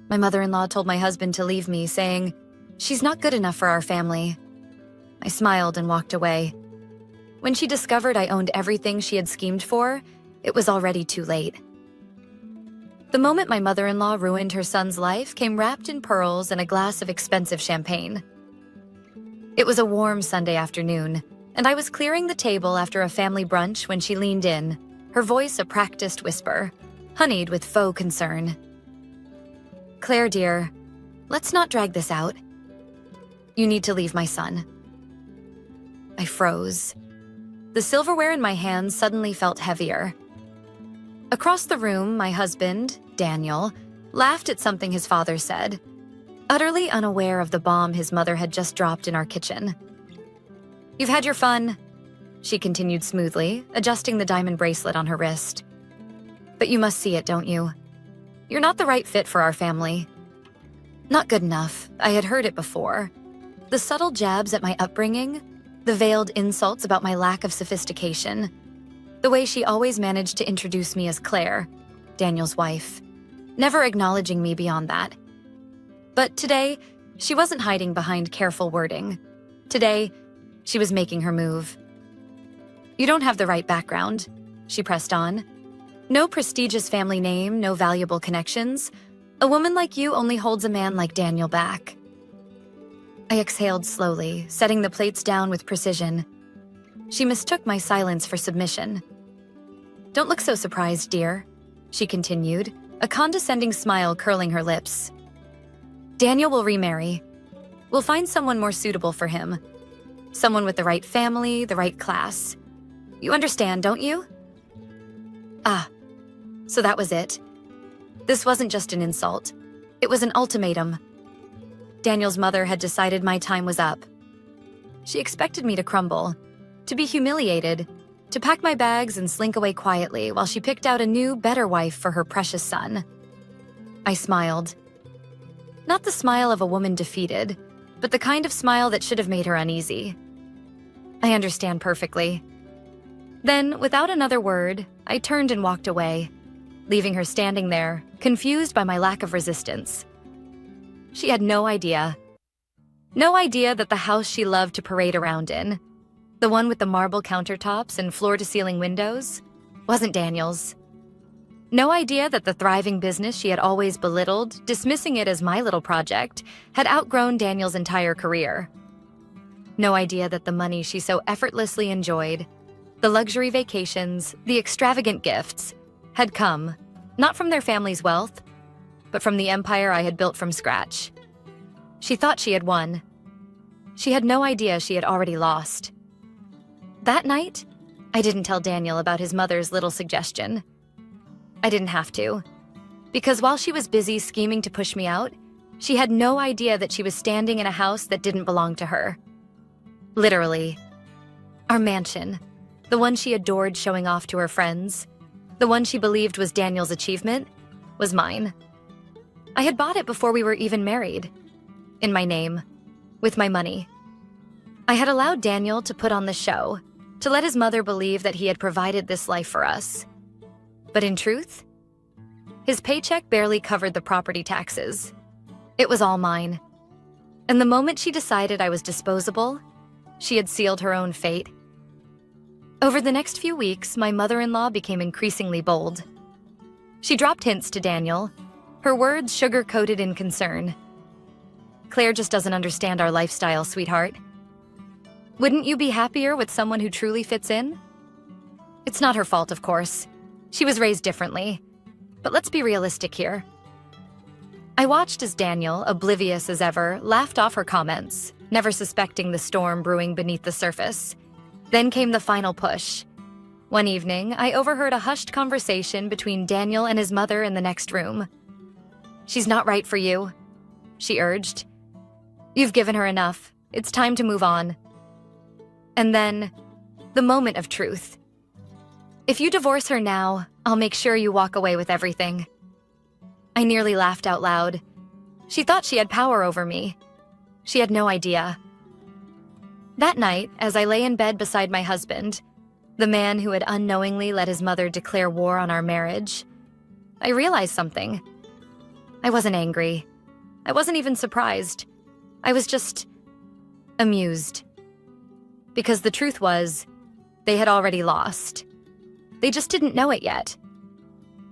My mother-in-law told my husband to leave me, saying, "She's not good enough for our family." I smiled and walked away. When she discovered I owned everything she had schemed for, it was already too late. The moment my mother-in-law ruined her son's life came wrapped in pearls and a glass of expensive champagne. It was a warm Sunday afternoon, and I was clearing the table after a family brunch when she leaned in, her voice a practiced whisper, honeyed with faux concern. "Claire, dear, let's not drag this out. You need to leave my son." I froze. The silverware in my hands suddenly felt heavier. Across the room, my husband, Daniel, laughed at something his father said, utterly unaware of the bomb his mother had just dropped in our kitchen. "You've had your fun," she continued smoothly, adjusting the diamond bracelet on her wrist. "But you must see it, don't you? You're not the right fit for our family." Not good enough. I had heard it before. The subtle jabs at my upbringing, the veiled insults about my lack of sophistication, the way she always managed to introduce me as Claire, Daniel's wife, never acknowledging me beyond that. But today, she wasn't hiding behind careful wording. Today, she was making her move. "You don't have the right background," she pressed on. "No prestigious family name, no valuable connections. A woman like you only holds a man like Daniel back." I exhaled slowly, setting the plates down with precision. She mistook my silence for submission. "Don't look so surprised, dear," she continued, a condescending smile curling her lips. "Daniel will remarry. We'll find someone more suitable for him. Someone with the right family, the right class. You understand, don't you?" Ah, so that was it. This wasn't just an insult. It was an ultimatum. Daniel's mother had decided my time was up. She expected me to crumble, to be humiliated, to pack my bags and slink away quietly while she picked out a new, better wife for her precious son. I smiled. Not the smile of a woman defeated, but the kind of smile that should have made her uneasy. "I understand perfectly." Then, without another word, I turned and walked away, leaving her standing there, confused by my lack of resistance. She had no idea. No idea that the house she loved to parade around in, the one with the marble countertops and floor-to-ceiling windows, wasn't Daniel's. No idea that the thriving business she had always belittled, dismissing it as my little project, had outgrown Daniel's entire career. No idea that the money she so effortlessly enjoyed, the luxury vacations, the extravagant gifts, had come, not from their family's wealth, but from the empire I had built from scratch. She thought she had won. She had no idea she had already lost. That night, I didn't tell Daniel about his mother's little suggestion. I didn't have to, because while she was busy scheming to push me out, she had no idea that she was standing in a house that didn't belong to her. Literally. Our mansion, the one she adored showing off to her friends, the one she believed was Daniel's achievement, was mine. I had bought it before we were even married. In my name. With my money. I had allowed Daniel to put on the show, to let his mother believe that he had provided this life for us. But in truth, his paycheck barely covered the property taxes. It was all mine. And the moment she decided I was disposable, she had sealed her own fate. Over the next few weeks, my mother-in-law became increasingly bold. She dropped hints to Daniel, her words sugar-coated in concern. "Claire just doesn't understand our lifestyle, sweetheart. Wouldn't you be happier with someone who truly fits in?" It's not her fault, of course. She was raised differently. But let's be realistic here. I watched as Daniel, oblivious as ever, laughed off her comments, never suspecting the storm brewing beneath the surface. Then came the final push. One evening, I overheard a hushed conversation between Daniel and his mother in the next room. "She's not right for you," she urged. "You've given her enough. It's time to move on." And then, the moment of truth. "If you divorce her now, I'll make sure you walk away with everything." I nearly laughed out loud. She thought she had power over me. She had no idea. That night, as I lay in bed beside my husband, the man who had unknowingly let his mother declare war on our marriage, I realized something. I wasn't angry. I wasn't even surprised. I was just amused. Because the truth was, they had already lost. They just didn't know it yet.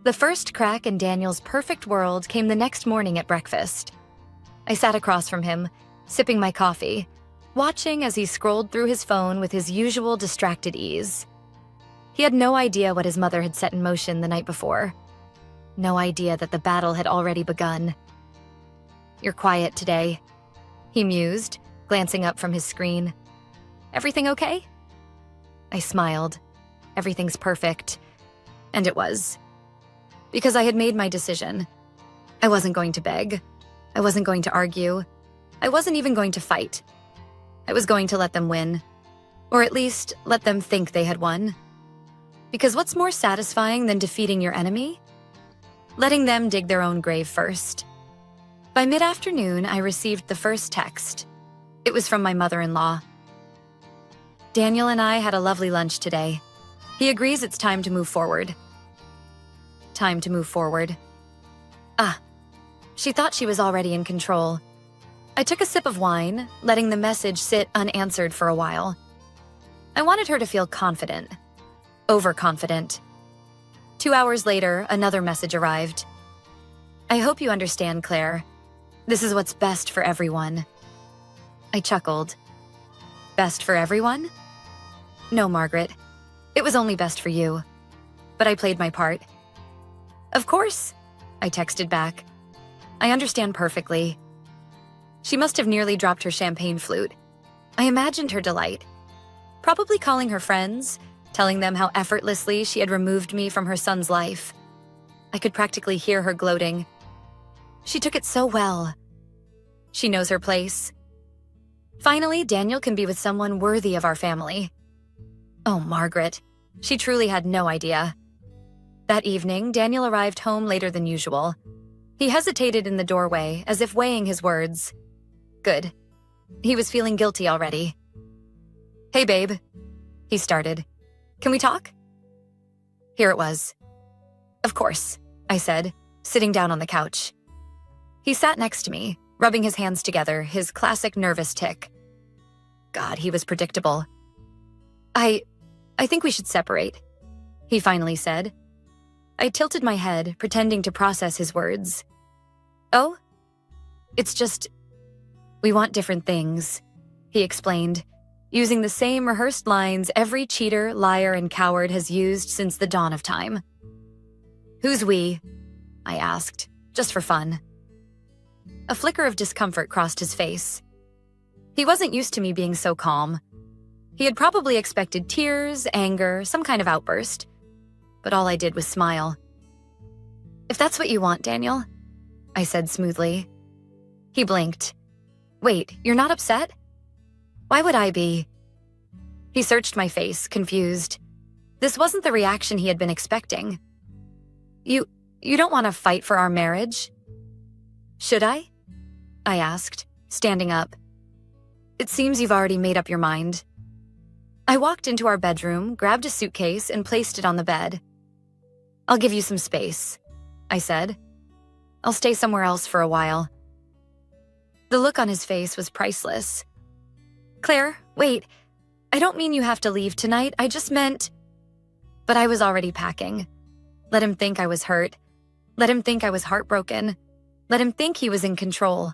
The first crack in Daniel's perfect world came the next morning at breakfast. I sat across from him, sipping my coffee, watching as he scrolled through his phone with his usual distracted ease. He had no idea what his mother had set in motion the night before. No idea that the battle had already begun. "You're quiet today," he mused, glancing up from his screen. "Everything okay?" I smiled. Everything's perfect. And it was. Because I had made my decision. I wasn't going to beg. I wasn't going to argue. I wasn't even going to fight. I was going to let them win. Or at least, let them think they had won. Because what's more satisfying than defeating your enemy? Letting them dig their own grave first. By mid-afternoon, I received the first text. It was from my mother-in-law. "Daniel and I had a lovely lunch today. He agrees it's time to move forward." Time to move forward. She thought she was already in control. I took a sip of wine, letting the message sit unanswered for a while. I wanted her to feel confident. Overconfident. 2 hours later, another message arrived. "I hope you understand, Claire. This is what's best for everyone." I chuckled. Best for everyone? No, Margaret. It was only best for you. But I played my part. "Of course," I texted back. "I understand perfectly." She must have nearly dropped her champagne flute. I imagined her delight. Probably calling her friends, telling them how effortlessly she had removed me from her son's life. I could practically hear her gloating. She took it so well. She knows her place. Finally, Daniel can be with someone worthy of our family. Oh, Margaret. She truly had no idea. That evening, Daniel arrived home later than usual. He hesitated in the doorway, as if weighing his words. Good. He was feeling guilty already. "Hey, babe," he started. "Can we talk?" Here it was. "Of course," I said, sitting down on the couch. He sat next to me, rubbing his hands together, his classic nervous tic. God, he was predictable. I think we should separate," he finally said. I tilted my head, pretending to process his words. "Oh? It's just, we want different things," he explained, using the same rehearsed lines every cheater, liar, and coward has used since the dawn of time. "Who's we?" I asked, just for fun. A flicker of discomfort crossed his face. He wasn't used to me being so calm. He had probably expected tears, anger, some kind of outburst. But all I did was smile. "If that's what you want, Daniel," I said smoothly. He blinked. "Wait, you're not upset? Why would I be?" He searched my face, confused. This wasn't the reaction he had been expecting. You don't want to fight for our marriage?" "Should I?" I asked, standing up. "It seems you've already made up your mind." I walked into our bedroom, grabbed a suitcase, and placed it on the bed. "I'll give you some space," I said. "I'll stay somewhere else for a while." The look on his face was priceless. "Claire, wait. I don't mean you have to leave tonight. I just meant..." But I was already packing. Let him think I was hurt. Let him think I was heartbroken. Let him think he was in control.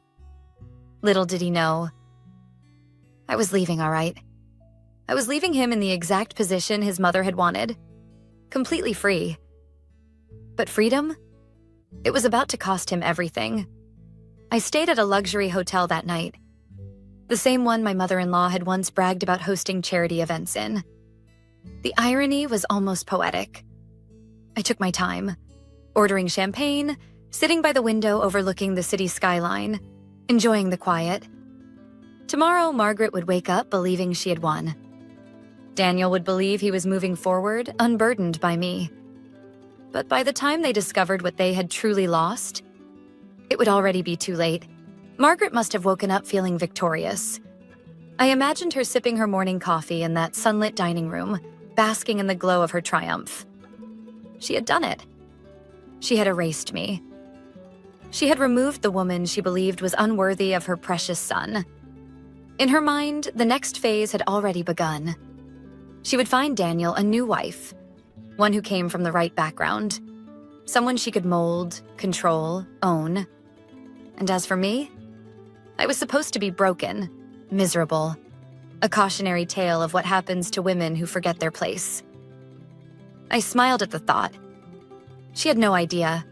Little did he know. I was leaving, all right. I was leaving him in the exact position his mother had wanted. Completely free. But freedom? It was about to cost him everything. I stayed at a luxury hotel that night. The same one my mother-in-law had once bragged about hosting charity events in. The irony was almost poetic. I took my time, ordering champagne, sitting by the window overlooking the city skyline, enjoying the quiet. Tomorrow, Margaret would wake up believing she had won. Daniel would believe he was moving forward, unburdened by me. But by the time they discovered what they had truly lost, it would already be too late. Margaret must have woken up feeling victorious. I imagined her sipping her morning coffee in that sunlit dining room, basking in the glow of her triumph. She had done it. She had erased me. She had removed the woman she believed was unworthy of her precious son. In her mind, the next phase had already begun. She would find Daniel a new wife, one who came from the right background, someone she could mold, control, own. And as for me, I was supposed to be broken, miserable, a cautionary tale of what happens to women who forget their place. I smiled at the thought. She had no idea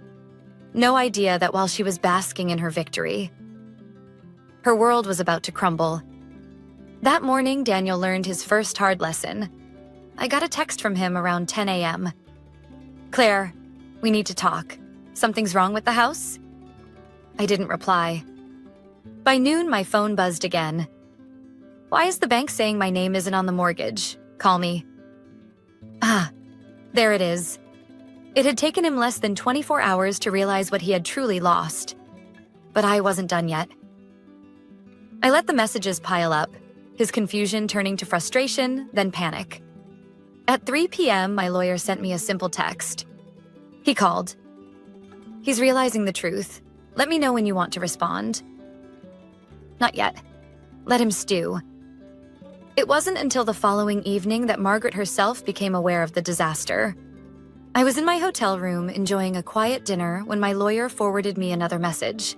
that while she was basking in her victory, her world was about to crumble. That morning, Daniel learned his first hard lesson. I got a text from him around 10 a.m. "Claire, we need to talk. Something's wrong with the house?" I didn't reply. By noon, my phone buzzed again. "Why is the bank saying my name isn't on the mortgage? Call me." Ah, there it is. It had taken him less than 24 hours to realize what he had truly lost. But I wasn't done yet. I let the messages pile up, his confusion turning to frustration, then panic. At 3 p.m., my lawyer sent me a simple text. He called. "He's realizing the truth. Let me know when you want to respond." Not yet. Let him stew. It wasn't until the following evening that Margaret herself became aware of the disaster. I was in my hotel room enjoying a quiet dinner when my lawyer forwarded me another message.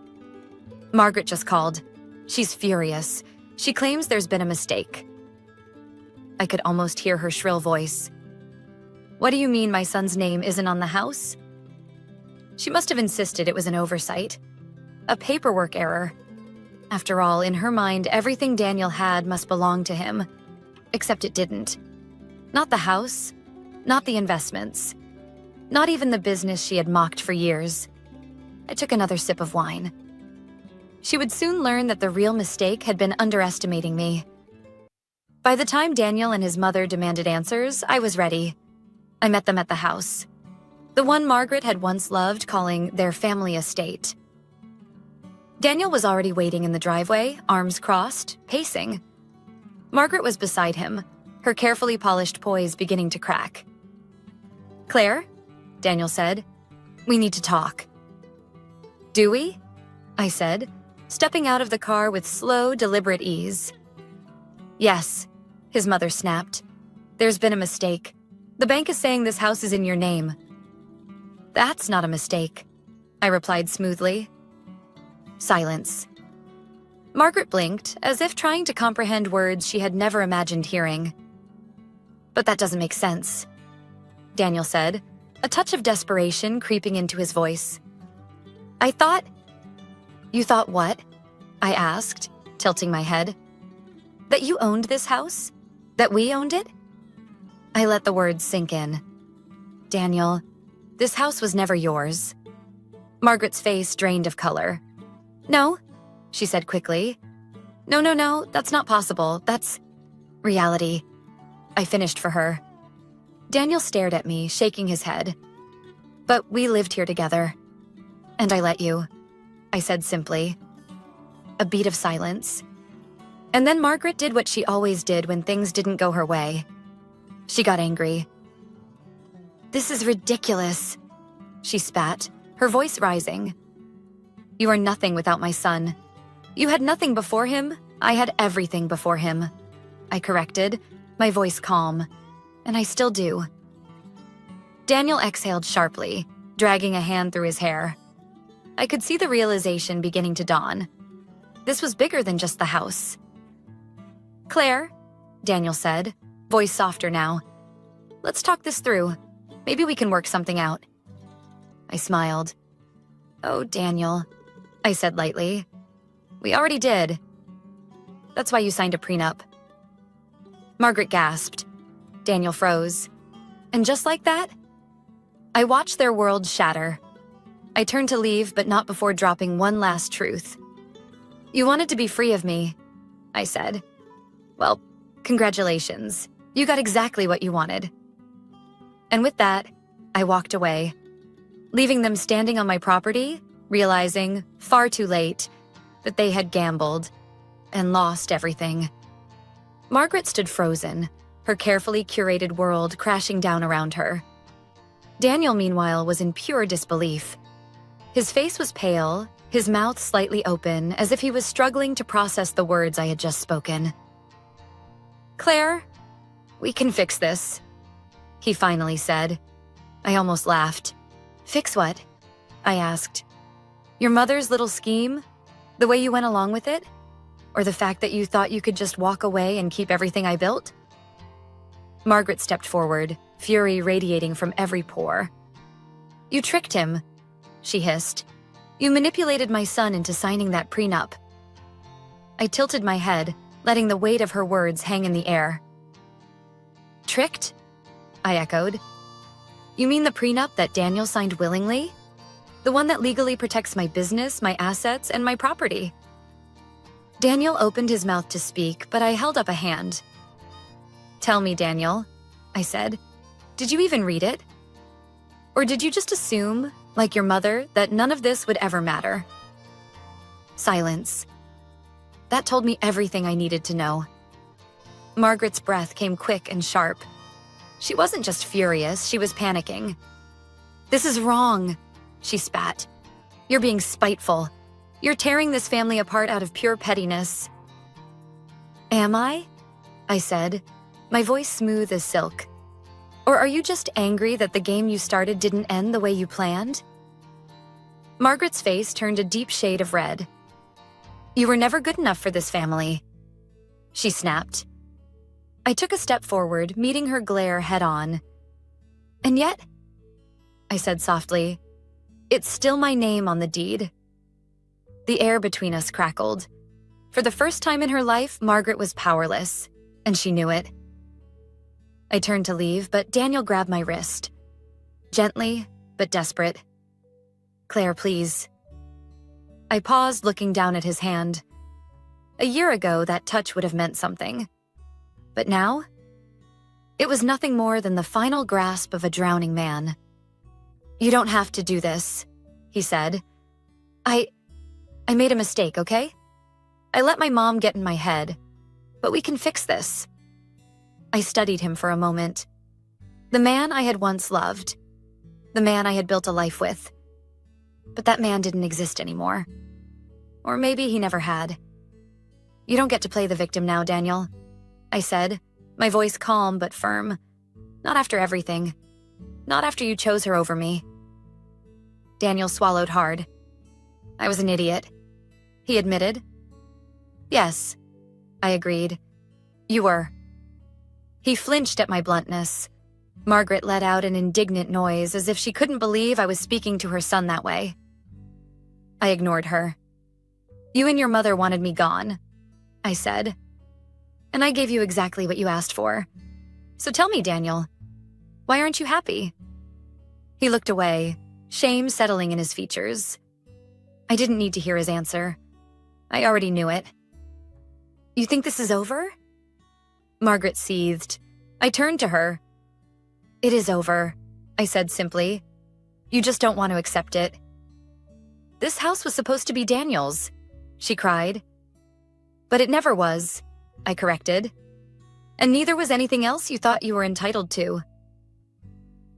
"Margaret just called. She's furious. She claims there's been a mistake." I could almost hear her shrill voice. "What do you mean my son's name isn't on the house?" She must have insisted it was an oversight. A paperwork error. After all, in her mind, everything Daniel had must belong to him. Except it didn't. Not the house, not the investments, not even the business she had mocked for years. I took another sip of wine. She would soon learn that the real mistake had been underestimating me. By the time Daniel and his mother demanded answers, I was ready. I met them at the house. The one Margaret had once loved calling their family estate. Daniel was already waiting in the driveway, arms crossed, pacing. Margaret was beside him, her carefully polished poise beginning to crack. "Claire," Daniel said, "we need to talk." "Do we?" I said, stepping out of the car with slow, deliberate ease. "Yes," his mother snapped. "There's been a mistake. The bank is saying this house is in your name." "That's not a mistake," I replied smoothly. Silence. Margaret blinked, as if trying to comprehend words she had never imagined hearing. "But that doesn't make sense," Daniel said, a touch of desperation creeping into his voice. "I thought—" "You thought what?" I asked, tilting my head. "That you owned this house? That we owned it?" I let the words sink in. "Daniel, this house was never yours." Margaret's face drained of color. "No," she said quickly. No, that's not possible. That's reality." I finished for her. Daniel stared at me, shaking his head. "But we lived here together. And I let you," I said simply. A beat of silence. And then Margaret did what she always did when things didn't go her way. She got angry. "This is ridiculous," she spat, her voice rising. "You are nothing without my son. You had nothing before him, I had everything before him," I corrected, my voice calm. "And I still do." Daniel exhaled sharply, dragging a hand through his hair. I could see the realization beginning to dawn. This was bigger than just the house. "Claire," Daniel said, voice softer now. "Let's talk this through. Maybe we can work something out." I smiled. "Oh, Daniel," I said lightly. "We already did. That's why you signed a prenup." Margaret gasped. Daniel froze. And just like that, I watched their world shatter. I turned to leave, but not before dropping one last truth. "You wanted to be free of me," I said. "Well, congratulations. You got exactly what you wanted." And with that, I walked away, leaving them standing on my property, realizing, far too late, that they had gambled and lost everything. Margaret stood frozen, her carefully curated world crashing down around her. Daniel, meanwhile, was in pure disbelief. His face was pale, his mouth slightly open, as if he was struggling to process the words I had just spoken. "Claire, we can fix this," he finally said. I almost laughed. "Fix what?" I asked. "Your mother's little scheme? The way you went along with it? Or the fact that you thought you could just walk away and keep everything I built?" Margaret stepped forward, fury radiating from every pore. "You tricked him," she hissed. "You manipulated my son into signing that prenup." I tilted my head, letting the weight of her words hang in the air. "Tricked?" I echoed. "You mean the prenup that Daniel signed willingly? The one that legally protects my business, my assets, and my property?" Daniel opened his mouth to speak, but I held up a hand. "Tell me, Daniel," I said, "did you even read it? Or did you just assume, like your mother, that none of this would ever matter?" Silence. That told me everything I needed to know. Margaret's breath came quick and sharp. She wasn't just furious, she was panicking. "This is wrong," she spat. "You're being spiteful. You're tearing this family apart out of pure pettiness." "Am I?" I said, my voice smooth as silk. "Or are you just angry that the game you started didn't end the way you planned?" Margaret's face turned a deep shade of red. "You were never good enough for this family," she snapped. I took a step forward, meeting her glare head-on. "And yet," I said softly, "it's still my name on the deed." The air between us crackled. For the first time in her life, Margaret was powerless, and she knew it. I turned to leave, but Daniel grabbed my wrist. Gently, but desperate. "Claire, please." I paused, looking down at his hand. A year ago, that touch would have meant something. But now? It was nothing more than the final grasp of a drowning man. "You don't have to do this," he said. I made a mistake, okay? I let my mom get in my head, but we can fix this." I studied him for a moment. The man I had once loved. The man I had built a life with. But that man didn't exist anymore. Or maybe he never had. "You don't get to play the victim now, Daniel," I said, my voice calm but firm. "Not after everything. Not after you chose her over me." Daniel swallowed hard. "I was an idiot," he admitted. "Yes," I agreed. "You were." He flinched at my bluntness. Margaret let out an indignant noise, as if she couldn't believe I was speaking to her son that way. I ignored her. "You and your mother wanted me gone," I said. "And I gave you exactly what you asked for. So tell me, Daniel, why aren't you happy?" He looked away, shame settling in his features. I didn't need to hear his answer. I already knew it. "You think this is over?" Margaret seethed. I turned to her. "It is over," I said simply. "You just don't want to accept it." "This house was supposed to be Daniel's," she cried. "But it never was," I corrected. "And neither was anything else you thought you were entitled to."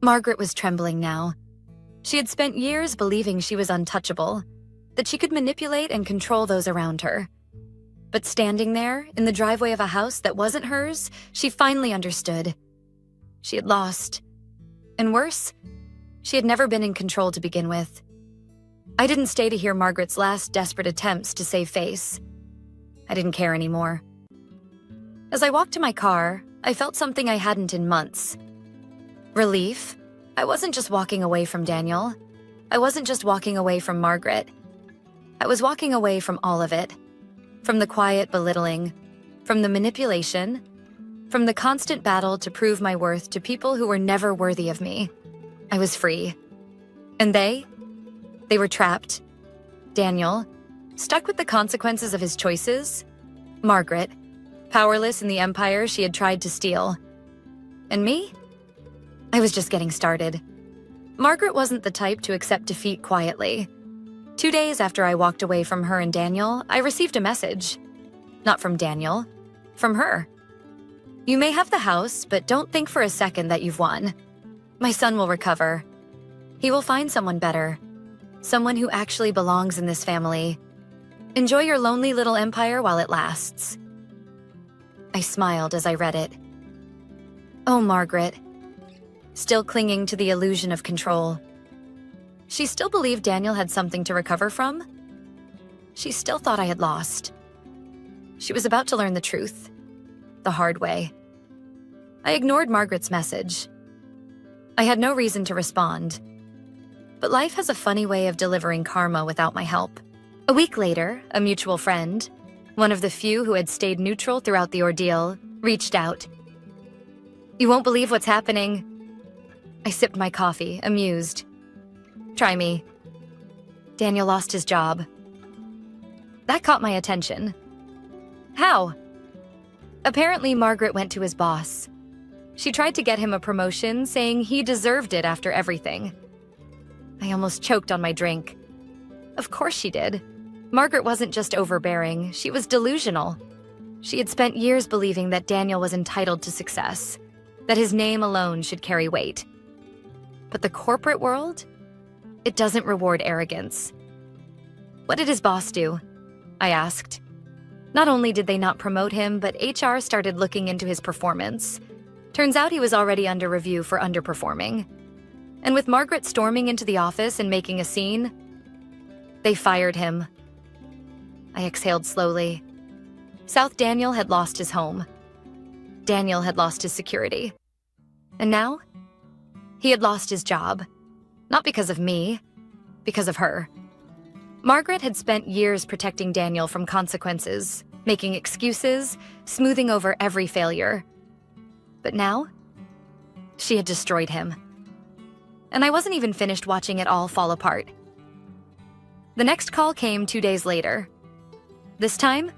Margaret was trembling now. She had spent years believing she was untouchable, that she could manipulate and control those around her. But standing there, in the driveway of a house that wasn't hers, she finally understood. She had lost. And worse, she had never been in control to begin with. I didn't stay to hear Margaret's last desperate attempts to save face. I didn't care anymore. As I walked to my car, I felt something I hadn't in months. Relief. I wasn't just walking away from Daniel. I wasn't just walking away from Margaret. I was walking away from all of it. From the quiet belittling, from the manipulation, from the constant battle to prove my worth to people who were never worthy of me. I was free. And they were trapped. Daniel, stuck with the consequences of his choices. Margaret, powerless in the empire she had tried to steal. And me? I was just getting started. Margaret wasn't the type to accept defeat quietly. 2 days after I walked away from her and Daniel, I received a message. Not from Daniel, from her. "You may have the house, but don't think for a second that you've won. My son will recover. He will find someone better. Someone who actually belongs in this family. Enjoy your lonely little empire while it lasts. I smiled as I read it. Oh, Margaret. Still clinging to the illusion of control. She still believed Daniel had something to recover from. She still thought I had lost. She was about to learn the truth. The hard way. I ignored Margaret's message. I had no reason to respond. But life has a funny way of delivering karma without my help. A week later, a mutual friend, one of the few who had stayed neutral throughout the ordeal, reached out. You won't believe what's happening. I sipped my coffee, amused. Try me. Daniel lost his job. That caught my attention. How? Apparently, Margaret went to his boss. She tried to get him a promotion, saying he deserved it after everything. I almost choked on my drink. Of course she did. Margaret wasn't just overbearing, she was delusional. She had spent years believing that Daniel was entitled to success, that his name alone should carry weight. But the corporate world? It doesn't reward arrogance. What did his boss do? I asked. Not only did they not promote him, but HR started looking into his performance. Turns out he was already under review for underperforming. And with Margaret storming into the office and making a scene, they fired him. I exhaled slowly. South Daniel had lost his home. Daniel had lost his security. And now, he had lost his job. Not because of me, because of her. Margaret had spent years protecting Daniel from consequences, making excuses, smoothing over every failure. But now, she had destroyed him. And I wasn't even finished watching it all fall apart. The next call came 2 days later. This time,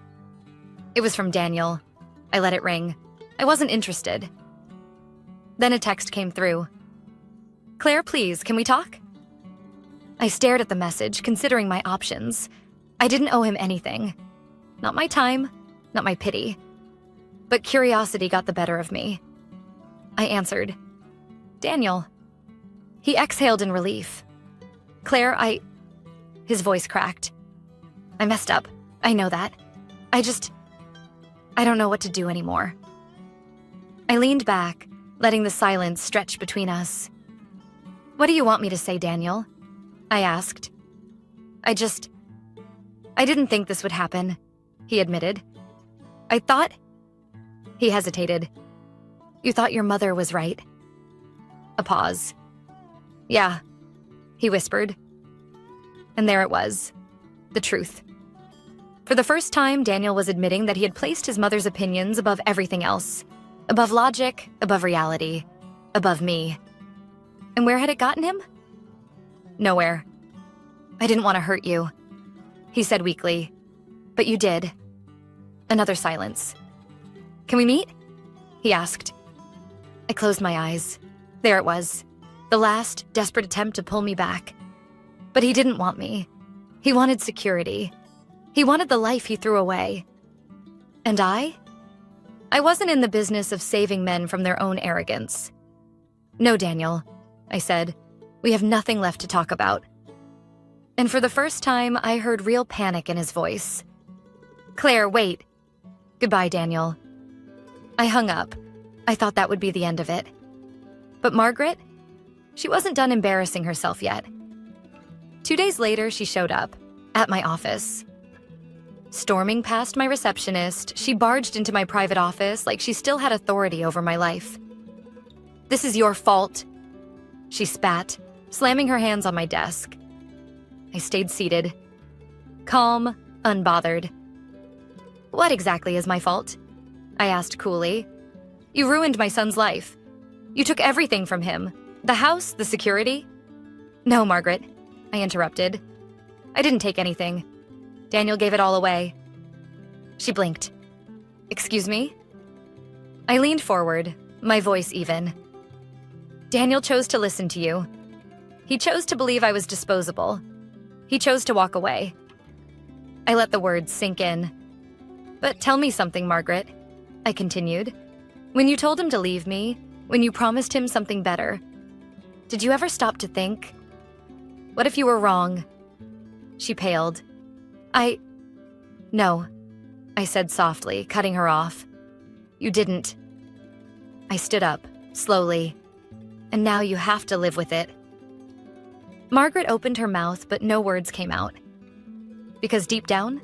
it was from Daniel. I let it ring. I wasn't interested. Then a text came through. Claire, please, can we talk? I stared at the message, considering my options. I didn't owe him anything. Not my time, not my pity. But curiosity got the better of me. I answered. Daniel. He exhaled in relief. Claire, His voice cracked. I messed up. I know that. I don't know what to do anymore. I leaned back, letting the silence stretch between us. What do you want me to say, Daniel? I asked. I didn't think this would happen, he admitted. I thought... He hesitated. You thought your mother was right. A pause. Yeah, he whispered. And there it was. The truth. For the first time, Daniel was admitting that he had placed his mother's opinions above everything else. Above logic, above reality, above me. And where had it gotten him? Nowhere. I didn't want to hurt you, he said weakly. But you did. Another silence. Can we meet? He asked. I closed my eyes. There it was. The last, desperate attempt to pull me back. But he didn't want me. He wanted security. He wanted the life he threw away. And I wasn't in the business of saving men from their own arrogance. No, Daniel, I said. We have nothing left to talk about. And for the first time, I heard real panic in his voice. Claire, wait. Goodbye, Daniel. I hung up. I thought that would be the end of it. But Margaret? She wasn't done embarrassing herself yet. 2 days later, she showed up, at my office. Storming past my receptionist, she barged into my private office like she still had authority over my life. This is your fault, she spat, slamming her hands on my desk. I stayed seated, calm, unbothered. What exactly is my fault? I asked coolly. You ruined my son's life. You took everything from him. The house, the security. No, Margaret, I interrupted. I didn't take anything. Daniel gave it all away. She blinked. Excuse me? I leaned forward, my voice even. Daniel chose to listen to you. He chose to believe I was disposable. He chose to walk away. I let the words sink in. But tell me something, Margaret, I continued. When you told him to leave me, when you promised him something better, did you ever stop to think? What if you were wrong? She paled. No, I said softly, cutting her off. You didn't. I stood up, slowly. And now you have to live with it. Margaret opened her mouth, but no words came out. Because deep down,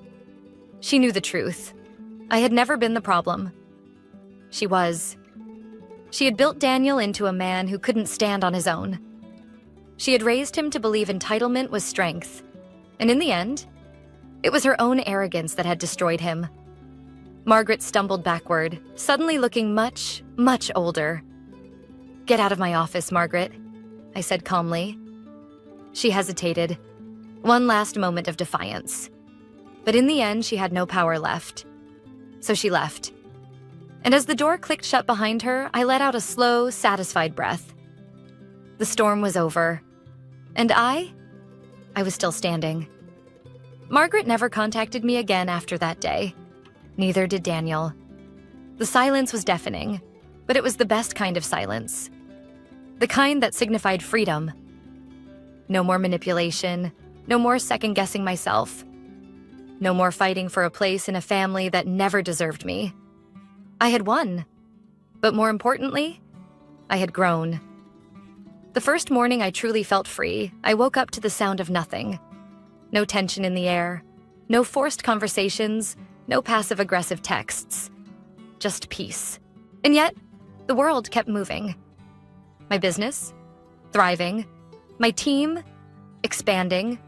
she knew the truth. I had never been the problem. She was. She had built Daniel into a man who couldn't stand on his own. She had raised him to believe entitlement was strength. And in the end, it was her own arrogance that had destroyed him. Margaret stumbled backward, suddenly looking much, much older. Get out of my office, Margaret, I said calmly. She hesitated. One last moment of defiance. But in the end, she had no power left. So she left. And as the door clicked shut behind her, I let out a slow, satisfied breath. The storm was over. And I was still standing. Margaret never contacted me again after that day. Neither did Daniel. The silence was deafening, but it was the best kind of silence. The kind that signified freedom. No more manipulation, no more second-guessing myself. No more fighting for a place in a family that never deserved me. I had won. But more importantly, I had grown. The first morning I truly felt free, I woke up to the sound of nothing. No tension in the air, no forced conversations, no passive-aggressive texts. Just peace. And yet, the world kept moving. My business, thriving. My team, expanding.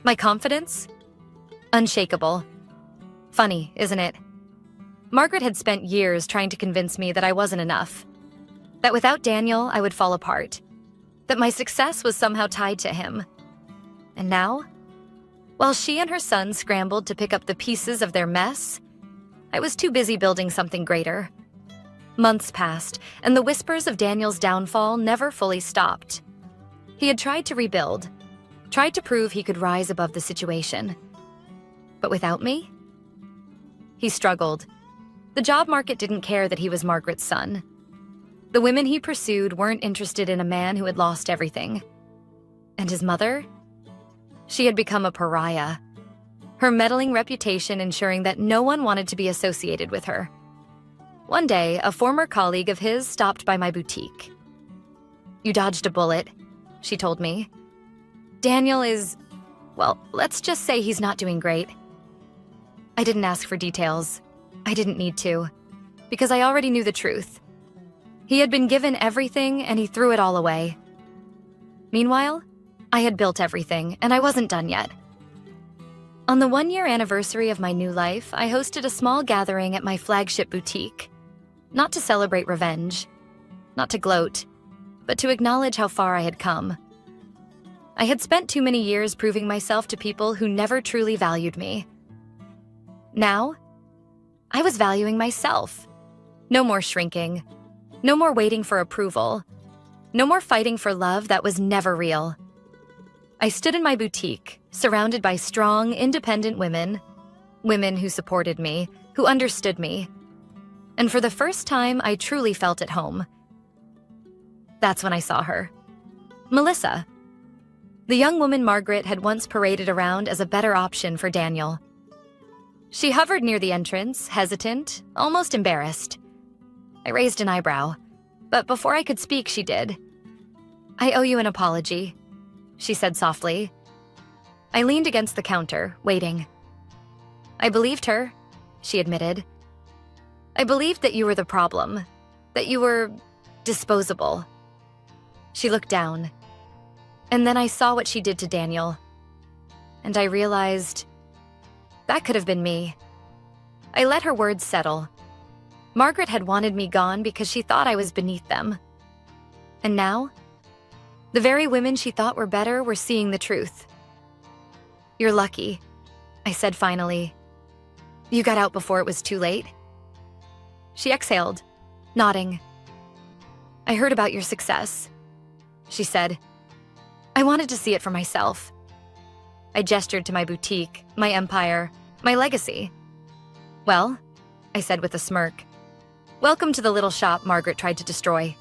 My confidence, unshakable. Funny, isn't it? Margaret had spent years trying to convince me that I wasn't enough. That without Daniel, I would fall apart. That my success was somehow tied to him. And now, while she and her son scrambled to pick up the pieces of their mess, I was too busy building something greater. Months passed, and the whispers of Daniel's downfall never fully stopped. He had tried to rebuild, tried to prove he could rise above the situation. But without me? He struggled. The job market didn't care that he was Margaret's son. The women he pursued weren't interested in a man who had lost everything. And his mother? She had become a pariah. Her meddling reputation ensuring that no one wanted to be associated with her. One day, a former colleague of his stopped by my boutique. You dodged a bullet, she told me. Daniel is, well, let's just say he's not doing great. I didn't ask for details. I didn't need to, because I already knew the truth. He had been given everything and he threw it all away. Meanwhile, I had built everything and I wasn't done yet. On the 1-year anniversary of my new life, I hosted a small gathering at my flagship boutique. Not to celebrate revenge, not to gloat, but to acknowledge how far I had come. I had spent too many years proving myself to people who never truly valued me. Now, I was valuing myself. No more shrinking. No more waiting for approval. No more fighting for love that was never real. I stood in my boutique, surrounded by strong, independent women. Women who supported me, who understood me. And for the first time, I truly felt at home. That's when I saw her. Melissa. The young woman Margaret had once paraded around as a better option for Daniel. She hovered near the entrance, hesitant, almost embarrassed. I raised an eyebrow, but before I could speak, she did. I owe you an apology, she said softly. I leaned against the counter, waiting. I believed her, she admitted. I believed that you were the problem, that you were disposable. She looked down, and then I saw what she did to Daniel, and I realized that could have been me. I let her words settle. Margaret had wanted me gone because she thought I was beneath them. And now, the very women she thought were better were seeing the truth. You're lucky, I said finally. You got out before it was too late. She exhaled, nodding. I heard about your success, she said. I wanted to see it for myself. I gestured to my boutique, my empire, my legacy. Well, I said with a smirk. Welcome to the little shop Margaret tried to destroy.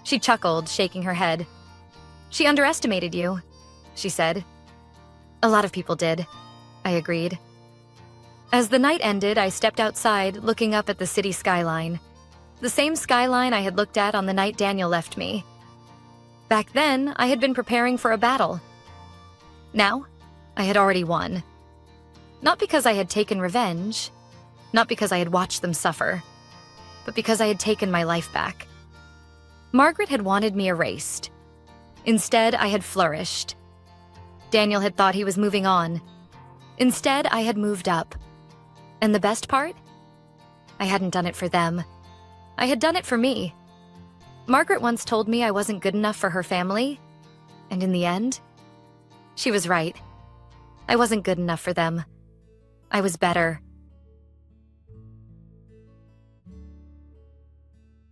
She chuckled, shaking her head. She underestimated you, she said. A lot of people did, I agreed. As the night ended, I stepped outside, looking up at the city skyline. The same skyline I had looked at on the night Daniel left me. Back then, I had been preparing for a battle. Now, I had already won. Not because I had taken revenge, not because I had watched them suffer, but because I had taken my life back. Margaret had wanted me erased. Instead, I had flourished. Daniel had thought he was moving on. Instead, I had moved up. And the best part? I hadn't done it for them. I had done it for me. Margaret once told me I wasn't good enough for her family, and in the end, she was right. I wasn't good enough for them. I was better.